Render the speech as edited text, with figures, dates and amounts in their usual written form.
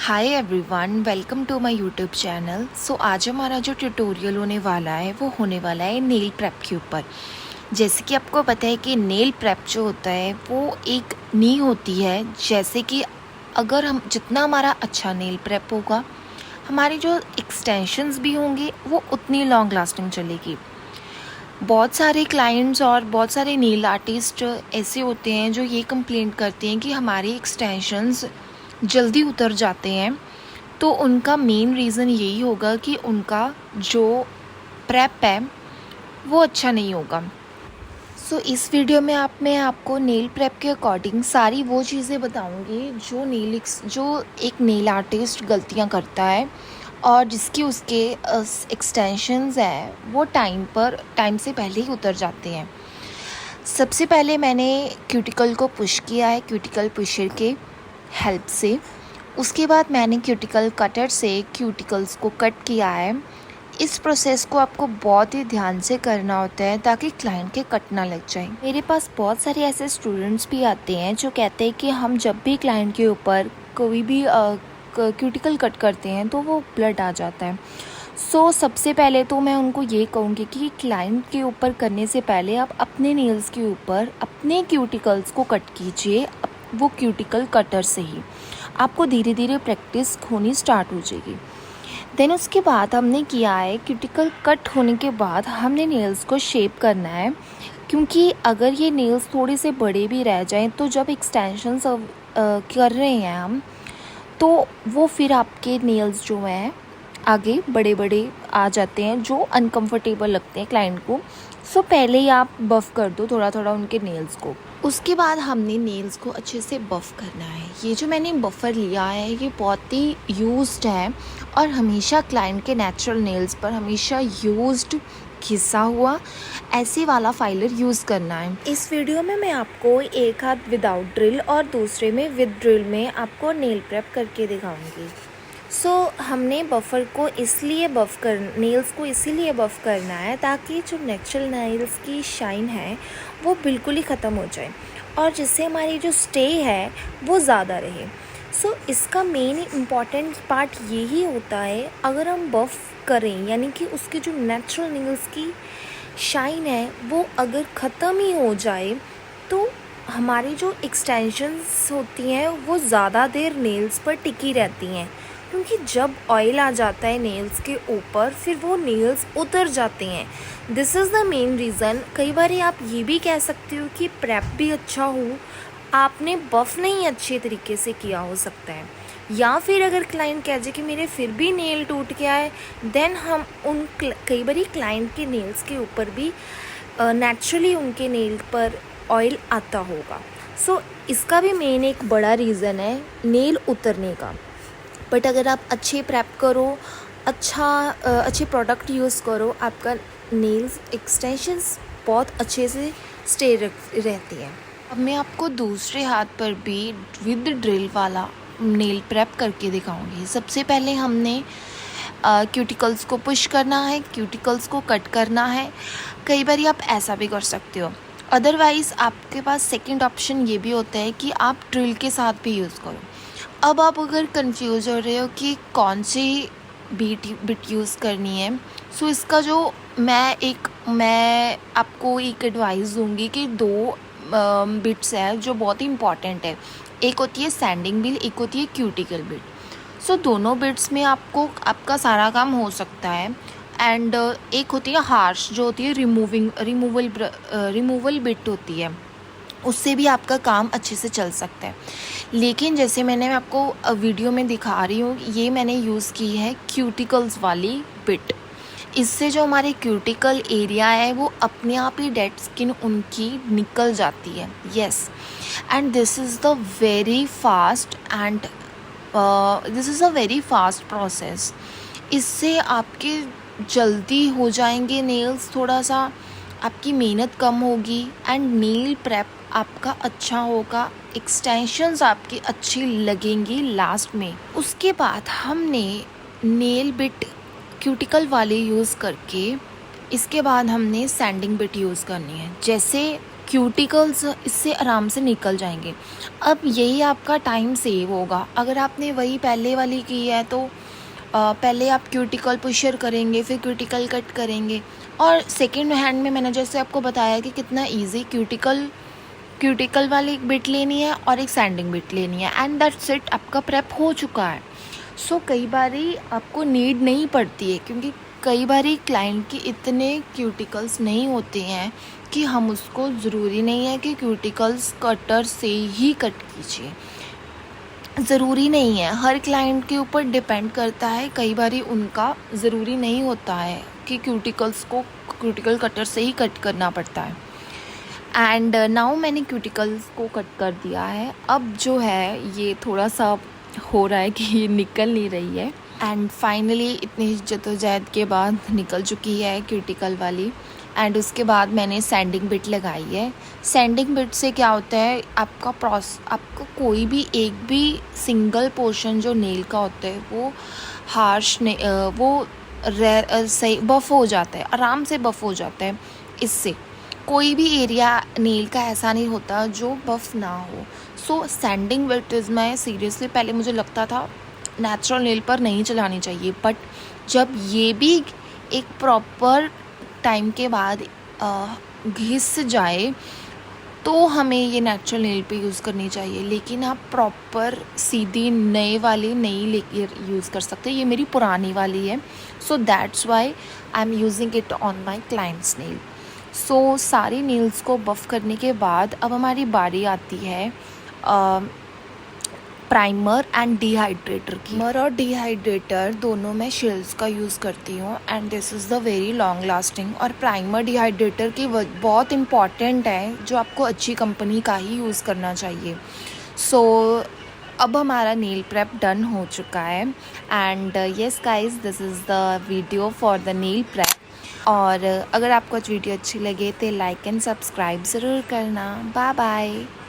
Hi everyone, welcome to my YouTube channel. So आज हमारा जो ट्यूटोरियल होने वाला है वो होने वाला है नेल प्रेप के ऊपर। जैसे कि आपको पता है कि नेल प्रेप जो होता है वो एक नी होती है। जैसे कि अगर हम जितना हमारा अच्छा नेल प्रेप होगा, हमारी जो एक्सटेंशंस भी होंगे वो उतनी लॉन्ग लास्टिंग चलेगी। बहुत सारे क्लाइंट्स और बहुत सारे नेल आर्टिस्ट ऐसे होते हैं जो ये कंप्लेंट करते हैं कि हमारी एक्सटेंशंस जल्दी उतर जाते हैं। तो उनका मेन रीज़न यही होगा कि उनका जो प्रेप है वो अच्छा नहीं होगा। सो इस वीडियो में मैं आपको नेल प्रेप के अकॉर्डिंग सारी वो चीज़ें बताऊंगी जो एक नेल आर्टिस्ट गलतियां करता है और जिसकी उसके एक्सटेंशंस हैं वो टाइम से पहले ही उतर जाते हैं। सबसे पहले मैंने क्यूटिकल को पुश किया है क्यूटिकल पुशर के हेल्प से। उसके बाद मैंने क्यूटिकल कटर से क्यूटिकल्स को कट किया है। इस प्रोसेस को आपको बहुत ही ध्यान से करना होता है ताकि क्लाइंट के कट ना लग जाए। मेरे पास बहुत सारे ऐसे स्टूडेंट्स भी आते हैं जो कहते हैं कि हम जब भी क्लाइंट के ऊपर कोई भी क्यूटिकल कट करते हैं तो वो ब्लड आ जाता है। सो सबसे पहले तो मैं उनको ये कहूँगी कि क्लाइंट के ऊपर करने से पहले आप अपने नेल्स के ऊपर अपने क्यूटिकल्स को कट कीजिए, वो क्यूटिकल कटर से ही। आपको धीरे धीरे प्रैक्टिस होनी स्टार्ट हो जाएगी। देन उसके बाद हमने किया है क्यूटिकल कट होने के बाद हमने नेल्स को शेप करना है, क्योंकि अगर ये नेल्स थोड़े से बड़े भी रह जाएं तो जब एक्सटेंशंस कर रहे हैं हम, तो वो फिर आपके नेल्स जो हैं आगे बड़े बड़े आ जाते हैं जो अनकंफर्टेबल लगते हैं क्लाइंट को। सो पहले ही आप बफ़ कर दो थोड़ा थोड़ा उनके नेल्स को। उसके बाद हमने नेल्स को अच्छे से बफ़ करना है। ये जो मैंने बफ़र लिया है ये बहुत ही यूज्ड है और हमेशा क्लाइंट के नेचुरल नेल्स पर हमेशा यूज्ड घिसा हुआ ऐसे वाला फाइलर यूज़ करना है। इस वीडियो में मैं आपको एक हाथ विदाउट ड्रिल और दूसरे में विद ड्रिल में आपको नेल प्रेप करके दिखाऊंगी। हमने बफ़र को नेल्स को इसीलिए बफ़ करना है ताकि जो नेचुरल नेल्स की शाइन है वो बिल्कुल ही ख़त्म हो जाए और जिससे हमारी जो स्टे है वो ज़्यादा रहे। इसका मेन इम्पॉर्टेंट पार्ट यही होता है, अगर हम बफ़ करें यानी कि उसकी जो नेचुरल नेल्स की शाइन है वो अगर ख़त्म ही हो जाए तो हमारी जो एक्सटेंशंस होती हैं वो ज़्यादा देर नेल्स पर टिकी रहती हैं, क्योंकि जब ऑयल आ जाता है नेल्स के ऊपर फिर वो नेल्स उतर जाते हैं। This is the main reason. कई बार आप ये भी कह सकते हो कि प्रेप भी अच्छा हो, आपने बफ़ नहीं अच्छे तरीके से किया हो सकता है, या फिर अगर क्लाइंट कह जाए कि मेरे फिर भी नेल टूट गया है, देन हम कई बार क्लाइंट के नेल्स के ऊपर भी नेचुरली उनके नेल पर ऑयल आता होगा। इसका भी मेन एक बड़ा रीज़न है नेल उतरने का। बट अगर आप अच्छे प्रेप करो, अच्छे प्रोडक्ट यूज़ करो, आपका नेल्स एक्सटेंशंस बहुत अच्छे से स्टे रहती हैं। अब मैं आपको दूसरे हाथ पर भी विद ड्रिल वाला नेल प्रेप करके दिखाऊंगी। सबसे पहले हमने क्यूटिकल्स को पुश करना है, क्यूटिकल्स को कट करना है। कई बार आप ऐसा भी कर सकते हो, अदरवाइज़ आपके पास सेकंड ऑप्शन ये भी होता है कि आप ड्रिल के साथ भी यूज़ करो। अब आप अगर कंफ्यूज हो रहे हो कि कौन सी बिट यूज़ करनी है, इसका जो मैं आपको एक एडवाइस दूंगी कि दो बिट्स है जो बहुत ही इम्पॉर्टेंट है। एक होती है सैंडिंग बिट, एक होती है क्यूटिकल बिट। दोनों बिट्स में आपका सारा काम हो सकता है। एंड एक होती है हार्श, जो होती है रिमूवल बिट होती है, उससे भी आपका काम अच्छे से चल सकता है। लेकिन जैसे मैंने आपको वीडियो में दिखा रही हूँ, ये मैंने यूज़ की है क्यूटिकल्स वाली बिट। इससे जो हमारे क्यूटिकल एरिया है वो अपने आप ही डेड स्किन उनकी निकल जाती है। Yes, and this is a very fast process. इससे आपके जल्दी हो जाएंगे नेल्स, थोड़ा सा आपकी मेहनत कम होगी एंड नेल प्रेप आपका अच्छा होगा, एक्सटेंशंस आपकी अच्छी लगेंगी लास्ट में। उसके बाद हमने नेल बिट क्यूटिकल वाले यूज़ करके इसके बाद हमने सैंडिंग बिट यूज़ करनी है। जैसे क्यूटिकल्स इससे आराम से निकल जाएंगे। अब यही आपका टाइम सेव होगा। अगर आपने वही पहले वाली की है तो पहले आप क्यूटिकल पुशर करेंगे, फिर क्यूटिकल कट करेंगे। और सेकेंड हैंड में मैंने जैसे आपको बताया कि कितना ईजी क्यूटिकल वाली एक बिट लेनी है और एक सैंडिंग बिट लेनी है, एंड दैट्स इट, आपका प्रेप हो चुका है। सो कई बारी आपको नीड नहीं पड़ती है, क्योंकि कई बारी क्लाइंट के इतने क्यूटिकल्स नहीं होते हैं कि हम उसको ज़रूरी नहीं है कि क्यूटिकल्स कटर से ही कट कीजिए। ज़रूरी नहीं है, हर क्लाइंट के ऊपर डिपेंड करता है। कई बारी उनका ज़रूरी नहीं होता है कि क्यूटिकल्स को क्यूटिकल कटर से ही कट करना पड़ता है। एंड नाउ मैंने क्यूटिकल्स को कट कर दिया है। अब जो है ये थोड़ा सा हो रहा है कि ये निकल नहीं रही है, एंड फाइनली इतनी जद्दोजहद के बाद निकल चुकी है क्यूटिकल वाली। एंड उसके बाद मैंने सैंडिंग बिट लगाई है। सैंडिंग बिट से क्या होता है, आपका कोई भी एक भी सिंगल पोर्शन जो नेल का होता है वो वो सही बफ़ हो जाता है, आराम से बफ़ हो जाता है। इससे कोई भी एरिया नेल का ऐसा नहीं होता जो बफ़ ना हो। सो सैंडिंग बिट इज़ मैं सीरियसली, पहले मुझे लगता था नेचुरल नेल पर नहीं चलानी चाहिए, बट जब ये भी एक प्रॉपर टाइम के बाद घिस जाए तो हमें ये नेचुरल नेल पे यूज़ करनी चाहिए। लेकिन आप प्रॉपर सीधी नए वाली नहीं लेके यूज़ कर सकते, ये मेरी पुरानी वाली है। So that's why I am using it on my clients nail. So सारी नेल्स को बफ़ करने के बाद अब हमारी बारी आती है प्राइमर एंड डिहाइड्रेटर की। प्राइमर और डिहाइड्रेटर दोनों मैं शिल्स का यूज़ करती हूँ, and this is the very long lasting. और प्राइमर डिहाइड्रेटर की बहुत इम्पॉर्टेंट है, जो आपको अच्छी कंपनी का ही यूज़ करना चाहिए। सो अब हमारा नेल प्रेप डन हो चुका है, and yes guys, this is the video for the nail prep. और अगर आपको आज वीडियो अच्छी लगे तो लाइक एंड सब्सक्राइब ज़रूर करना। Bye bye.